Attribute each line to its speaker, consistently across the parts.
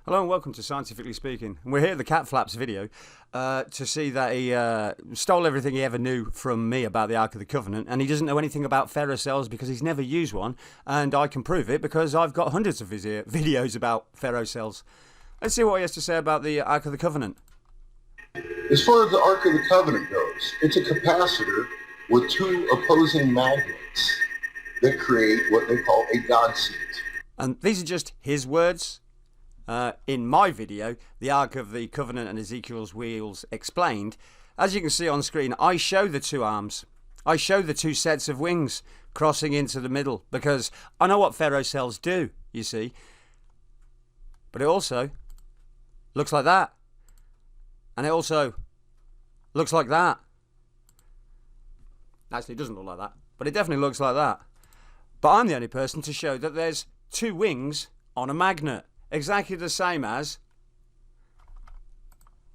Speaker 1: Hello and welcome to Scientifically Speaking. And we're here at the Cat Flaps video to see that he stole everything he ever knew from me about the Ark of the Covenant, and he doesn't know anything about Ferrocells because he's never used one, and I can prove it because I've got hundreds of videos about Ferrocells. Let's see what he has to say about the Ark of the Covenant.
Speaker 2: As far as the Ark of the Covenant goes, it's a capacitor with two opposing magnets that create what they call a God seed.
Speaker 1: And these are just his words. In my video, the Ark of the Covenant and Ezekiel's Wheels Explained, as you can see on screen, I show the two arms. I show the two sets of wings crossing into the middle because I know what Ferrocells do, you see. But it also looks like that. And it also looks like that. Actually, it doesn't look like that, but it definitely looks like that. But I'm the only person to show that there's two wings on a magnet. Exactly the same as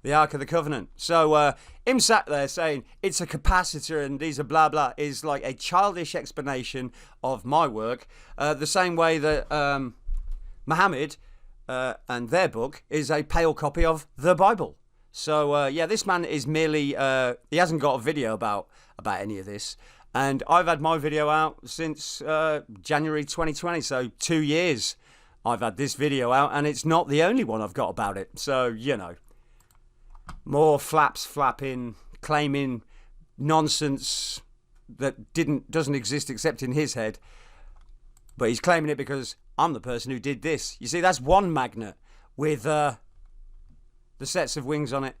Speaker 1: the Ark of the Covenant. So him sat there saying it's a capacitor and these are blah blah is like a childish explanation of my work. The same way that Muhammad and their book is a pale copy of the Bible. So yeah, this man is merely he hasn't got a video about any of this. And I've had my video out since January 2020, so 2 years. I've had this video out, and it's not the only one I've got about it. So, you know, more flaps flapping, claiming nonsense that doesn't exist except in his head. But he's claiming it because I'm the person who did this. You see, that's one magnet with the sets of wings on it.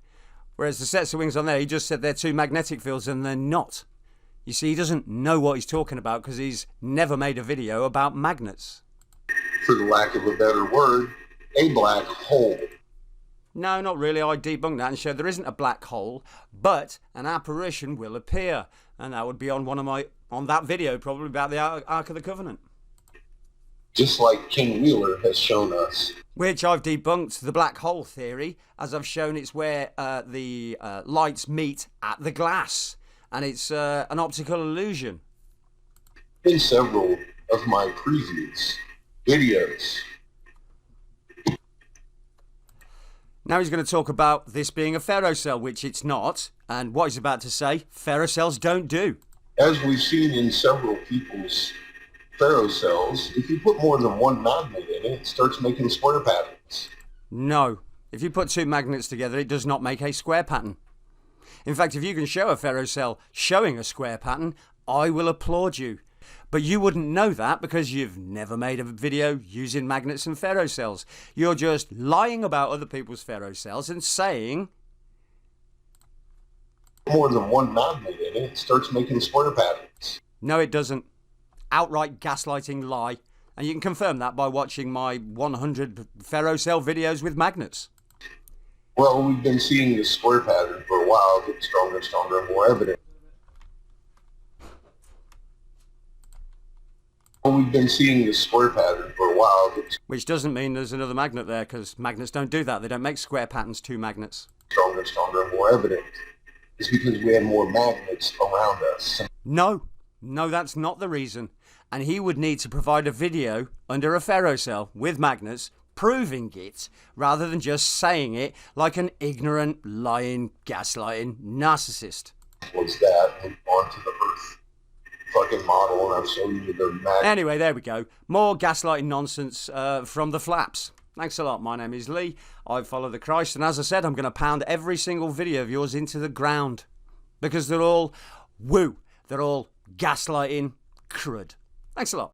Speaker 1: Whereas the sets of wings on there, he just said they're two magnetic fields, and they're not. You see, he doesn't know what he's talking about because he's never made a video about magnets.
Speaker 2: For the lack of a better word, a black hole.
Speaker 1: No, not really. I debunked that and showed there isn't a black hole, but an apparition will appear, and that would be on on that video probably about the Ark of the Covenant.
Speaker 2: Just like King Wheeler has shown us.
Speaker 1: Which I've debunked the black hole theory, as I've shown it's where the lights meet at the glass, and it's an optical illusion.
Speaker 2: In several of my previous videos.
Speaker 1: Now he's going to talk about this being a ferrocell, which it's not, and what he's about to say, ferrocells don't do.
Speaker 2: As we've seen in several people's ferrocells, if you put more than one magnet in it, it starts making square patterns.
Speaker 1: No. If you put two magnets together, it does not make a square pattern. In fact, if you can show a ferrocell showing a square pattern, I will applaud you. But you wouldn't know that because you've never made a video using magnets and ferrocells. You're just lying about other people's ferrocells and saying
Speaker 2: more than one magnet in it, it starts making square patterns.
Speaker 1: No, it doesn't. Outright gaslighting lie. And you can confirm that by watching my 100 ferrocell videos with magnets.
Speaker 2: Well, we've been seeing this square pattern for a while, getting stronger and stronger and more evident. We've been seeing this square pattern for a while.
Speaker 1: Which doesn't mean there's another magnet there, because magnets don't do that. They don't make square patterns, two magnets.
Speaker 2: Stronger and stronger and more evident. It's because we have more magnets around us.
Speaker 1: No, that's not the reason. And he would need to provide a video under a ferrocell with magnets proving it, rather than just saying it like an ignorant, lying, gaslighting narcissist.
Speaker 2: What's that? And onto the Earth fucking model, and I've shown you the magnet.
Speaker 1: Anyway, there we go. More gaslighting nonsense from the flaps. Thanks a lot. My name is Lee. I follow the Christ, and as I said, I'm going to pound every single video of yours into the ground because they're all woo. They're all gaslighting crud. Thanks a lot.